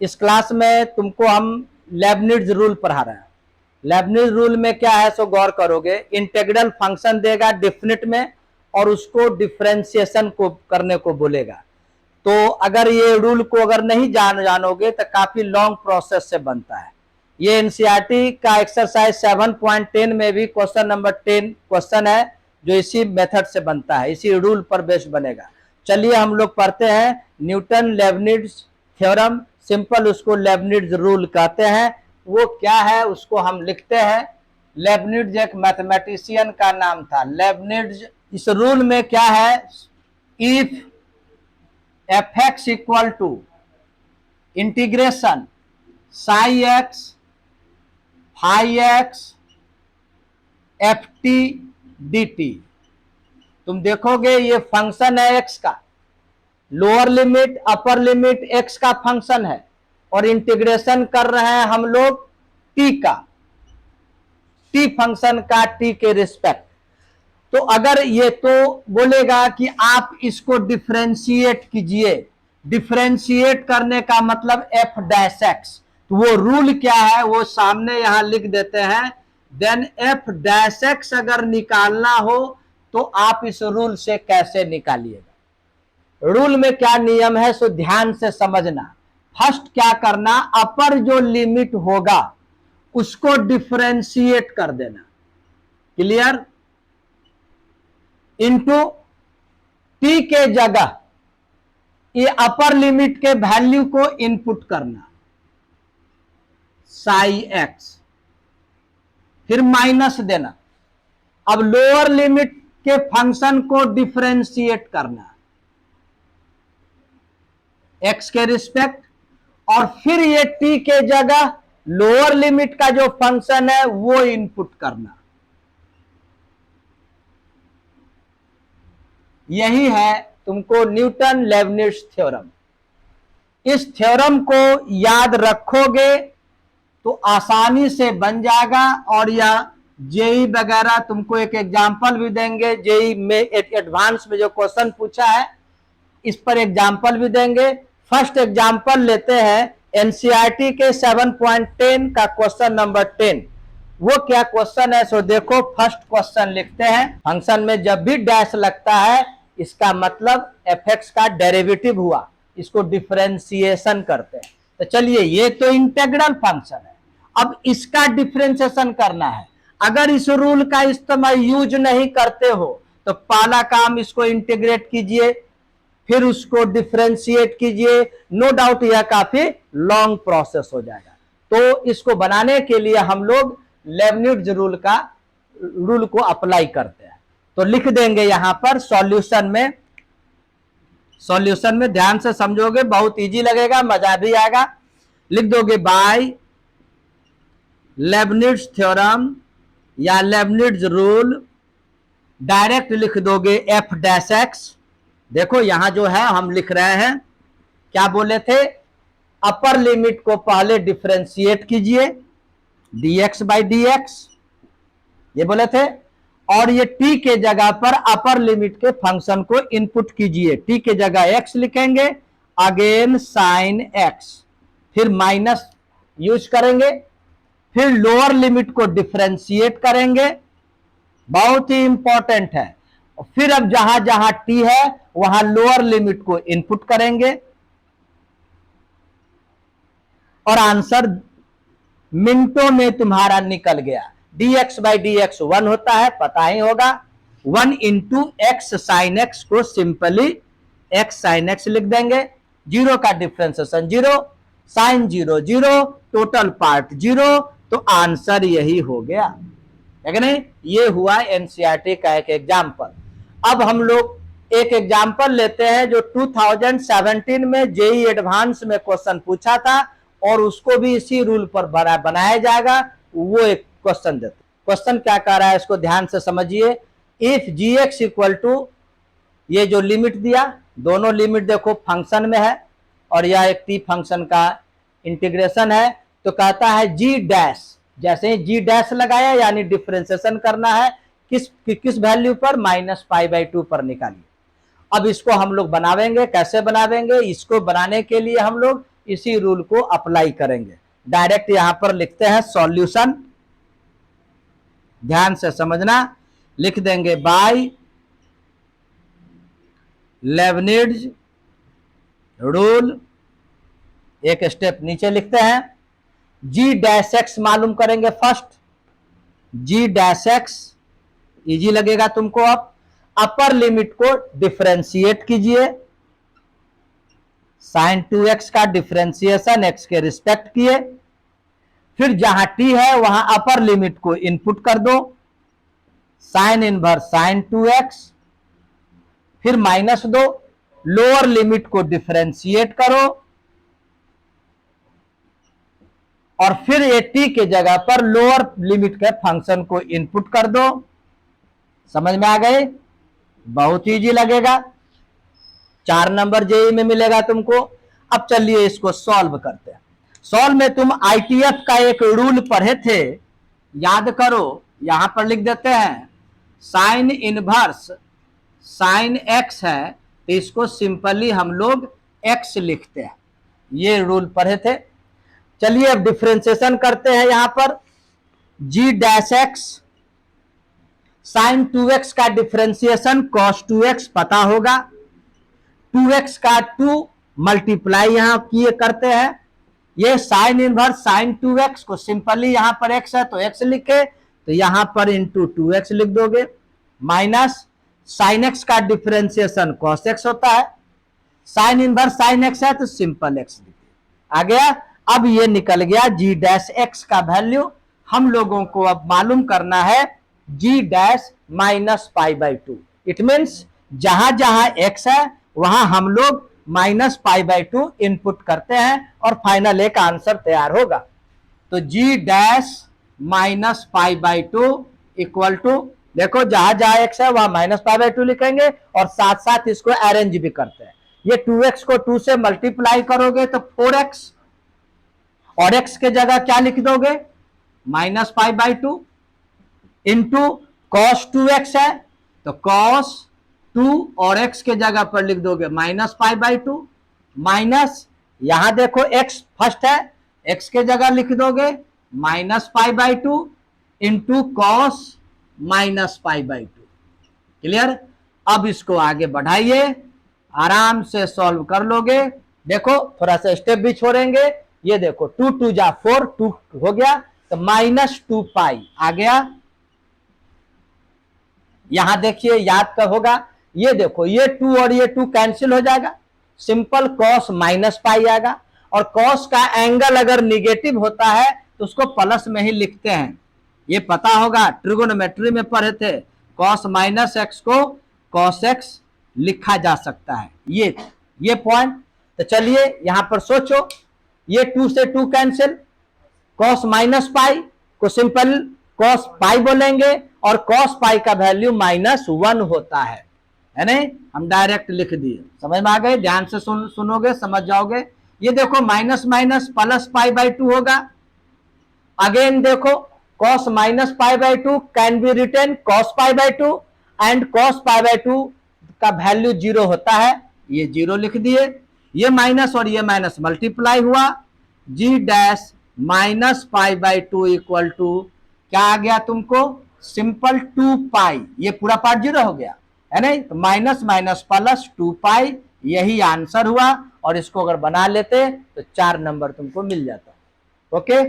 इस क्लास में तुमको हम लेबनिट्ज रूल पढ़ा रहे हैं। लेबनिट्ज रूल में क्या है सो गौर करोगे, इंटीग्रल फंक्शन देगा डेफिनेट में और उसको डिफरेंशिएशन को करने को बोलेगा। तो अगर ये रूल को अगर नहीं जानोगे तो काफी लॉन्ग प्रोसेस से बनता है। ये एनसीईआरटी का एक्सरसाइज 7.10 में भी क्वेश्चन नंबर 10 क्वेश्चन है जो इसी मेथड से बनता है, इसी रूल पर बेस्ड बनेगा। चलिए हम लोग पढ़ते हैं न्यूटन लेबनिट्ज थ्योरम, सिंपल उसको लेबनिट्ज रूल कहते हैं। वो क्या है उसको हम लिखते हैं। लेबनिट्ज एक मैथमेटिशियन का नाम था, लेबनिट्ज। इस रूल में क्या है, if fx equal to integration psi x phi x f t d t. तुम देखोगे ये फंक्शन है एक्स का, lower limit upper limit x का फंक्शन है और इंटीग्रेशन कर रहे हैं हम लोग टी का, टी फंक्शन का टी के रिस्पेक्ट। तो अगर ये तो बोलेगा कि आप इसको डिफरेंशिएट कीजिए, डिफरेंशिएट करने का मतलब एफ डैश एक्स। तो वो रूल क्या है वो सामने यहां लिख देते हैं। देन एफ डैश एक्स अगर निकालना हो तो आप इस रूल से कैसे निकालिएगा। रूल में क्या नियम है सो ध्यान से समझना। फर्स्ट क्या करना, अपर जो लिमिट होगा उसको डिफरेंशिएट कर देना, क्लियर, इनटू टी के जगह ये अपर लिमिट के वैल्यू को इनपुट करना, साई एक्स, फिर माइनस देना। अब लोअर लिमिट के फंक्शन को डिफरेंशिएट करना एक्स के रिस्पेक्ट, और फिर ये टी के जगह लोअर लिमिट का जो फंक्शन है वो इनपुट करना। यही है तुमको न्यूटन लेबनिट्ज थ्योरम। इस थ्योरम को याद रखोगे तो आसानी से बन जाएगा। और यह जेई वगैरह तुमको एक एग्जाम्पल भी देंगे, जेई में एडवांस में जो क्वेश्चन पूछा है इस पर एग्जाम्पल भी देंगे। फर्स्ट एग्जाम्पल लेते हैं एनसीईआरटी के 7.10 का क्वेश्चन नंबर 10। वो क्या क्वेश्चन है सो देखो, फर्स्ट क्वेश्चन लिखते हैं। फंक्शन में जब भी डैश लगता है इसका मतलब एफ एक्स का डेरिवेटिव हुआ, इसको डिफरेंशिएशन करते हैं। तो चलिए ये तो इंटीग्रल फंक्शन है, अब इसका डिफरेंशिएशन करना है। अगर इस रूल का इस्तेमाल यूज नहीं करते हो तो पहला काम इसको इंटीग्रेट कीजिए, फिर उसको डिफरेंशिएट कीजिए। नो डाउट यह काफी लॉन्ग प्रोसेस हो जाएगा। तो इसको बनाने के लिए हम लोग लेबनिट्ज रूल को अप्लाई करते हैं। तो लिख देंगे यहां पर सॉल्यूशन में ध्यान से समझोगे, बहुत इजी लगेगा, मजा भी आएगा। लिख दोगे बाय लेबनिट्ज थ्योरम या लेबनिट्ज रूल, डायरेक्ट लिख दोगे एफ डैश एक्स। देखो यहां जो है हम लिख रहे हैं, क्या बोले थे, अपर लिमिट को पहले डिफरेंशिएट कीजिए dx बाई dx, ये बोले थे। और ये t के जगह पर अपर लिमिट के फंक्शन को इनपुट कीजिए, t के जगह x लिखेंगे, अगेन साइन x, फिर माइनस यूज करेंगे, फिर लोअर लिमिट को डिफरेंशिएट करेंगे, बहुत ही इंपॉर्टेंट है। फिर अब जहां जहां t है वहां लोअर लिमिट को इनपुट करेंगे और आंसर मिनटों में तुम्हारा निकल गया। dx बाई dx 1 होता है, पता ही होगा। 1 इंटू एक्स साइन एक्स को सिंपली x साइन एक्स लिख देंगे, जीरो का डिफरेंशिएशन 0, साइन 0 0, टोटल पार्ट 0, तो आंसर यही हो गया, है कि नहीं। ये हुआ एनसीईआरटी का एक एग्जाम्पल। अब हम लोग एक एग्जाम्पल लेते हैं जो 2017 में जेई एडवांस में क्वेश्चन पूछा था और उसको भी इसी रूल पर बनाया जाएगा। वो एक क्वेश्चन देते, क्वेश्चन क्या कह रहा है इसको ध्यान से समझिए। If g x equal to, ये जो लिमिट दिया, दोनों लिमिट देखो फंक्शन में है और यह एक टी फंक्शन का इंटीग्रेशन है। तो कहता है जी डैश, जैसे ही जी डैश लगाया यानी डिफरेंशिएशन करना है, किस वैल्यू पर, -π/2 पर निकालिए। अब इसको हम लोग बनावेंगे, कैसे बनावेंगे, इसको बनाने के लिए हम लोग इसी रूल को अप्लाई करेंगे। डायरेक्ट यहां पर लिखते हैं सॉल्यूशन, ध्यान से समझना, लिख देंगे बाय लेबनिज रूल। एक स्टेप नीचे लिखते हैं, जी डैश एक्स मालूम करेंगे फर्स्ट, जी डैश एक्स इजी लगेगा तुमको। अब अपर लिमिट को डिफरेंशिएट कीजिए, साइन 2x का डिफरेंशिएशन x के रिस्पेक्ट किए, फिर जहां t है वहां अपर लिमिट को इनपुट कर दो, साइन इनवर्स साइन 2x, फिर माइनस दो, लोअर लिमिट को डिफरेंशिएट करो और फिर ये t के जगह पर लोअर लिमिट के फंक्शन को इनपुट कर दो। समझ में आ गई? बहुत इजी लगेगा, 4 नंबर जेई में मिलेगा तुमको। अब चलिए इसको सॉल्व करते हैं। सॉल्व में तुम आईटीएफ का एक रूल पढ़े थे, याद करो, यहां पर लिख देते हैं साइन इनवर्स साइन एक्स है तो इसको सिंपली हम लोग एक्स लिखते हैं, ये रूल पढ़े थे। चलिए अब डिफरेंशिएशन करते हैं। यहां पर जी डैश एक्स साइन 2x का डिफरेंशिएशन कॉस 2x पता होगा, 2x का 2 मल्टीप्लाई यहां किए करते हैं, ये साइन इनवर्स साइन 2x को सिंपली यहां पर x है तो x लिखे, तो यहां पर इंटू 2x लिख दोगे, माइनस साइन x का डिफरेंशिएशन कॉस x होता है, साइन इनवर्स साइन x है तो सिंपल x लिखे, आ गया। अब ये निकल गया जी डैश x का वैल्यू। हम लोगों को अब मालूम करना है G dash minus pi by 2। It means जहां जहां x है वहां हम लोग माइनस पाई बाई 2 इनपुट करते हैं और फाइनल एक आंसर तैयार होगा। तो G dash minus pi by 2 equal to, देखो जहां जहां x है वहां माइनस पाई बाई 2 लिखेंगे और साथ साथ इसको अरेंज भी करते हैं। ये 2x को 2 से मल्टीप्लाई करोगे तो 4x, और x के जगह क्या लिख दोगे minus pi by 2 into cos 2x है तो कॉस 2 और x के जगह पर लिख दोगे माइनस पाई बाई 2, माइनस यहां देखो x फर्स्ट है, x के जगह लिख दोगे minus pi by 2 into cos minus pi by 2। Clear? अब इसको आगे बढ़ाइए, आराम से सॉल्व कर लोगे। देखो थोड़ा सा स्टेप भी छोड़ेंगे, ये देखो 2 2 जा 4, 2 हो गया तो माइनस 2 पाई आ गया। यहां देखिए याद का होगा, ये देखो ये 2 और ये 2 कैंसिल हो जाएगा, सिंपल कॉस माइनस पाई आएगा, और कॉस का एंगल अगर निगेटिव होता है तो उसको प्लस में ही लिखते हैं, ये पता होगा, ट्रिगोनोमेट्री में पढ़े थे, कॉस माइनस एक्स को कॉस एक्स लिखा जा सकता है, ये पॉइंट। तो चलिए यहां पर सोचो, ये 2 से 2 कैंसिल, कॉस माइनस पाई को सिंपल कॉस पाई बोलेंगे और कॉस पाई का वैल्यू -1 होता है नहीं, हम डायरेक्ट लिख दिए। समझ में आ गए? ध्यान से सुनोगे समझ जाओगे। ये देखो minus minus plus pi by 2 होगा। अगेन देखो cos minus pi by 2 can be written cos pi by 2 and cos pi by 2 का वैल्यू 0 होता है, ये 0 लिख दिए। ये माइनस और ये माइनस मल्टीप्लाई हुआ, G dash minus pi by 2 equal to क्या आ गया तुमको, सिंपल 2 पाई, ये पूरा पार्ट 0 हो गया है नहीं, तो माइनस माइनस प्लस 2 पाई, यही आंसर हुआ। और इसको अगर बना लेते तो 4 नंबर तुमको मिल जाता। ओके।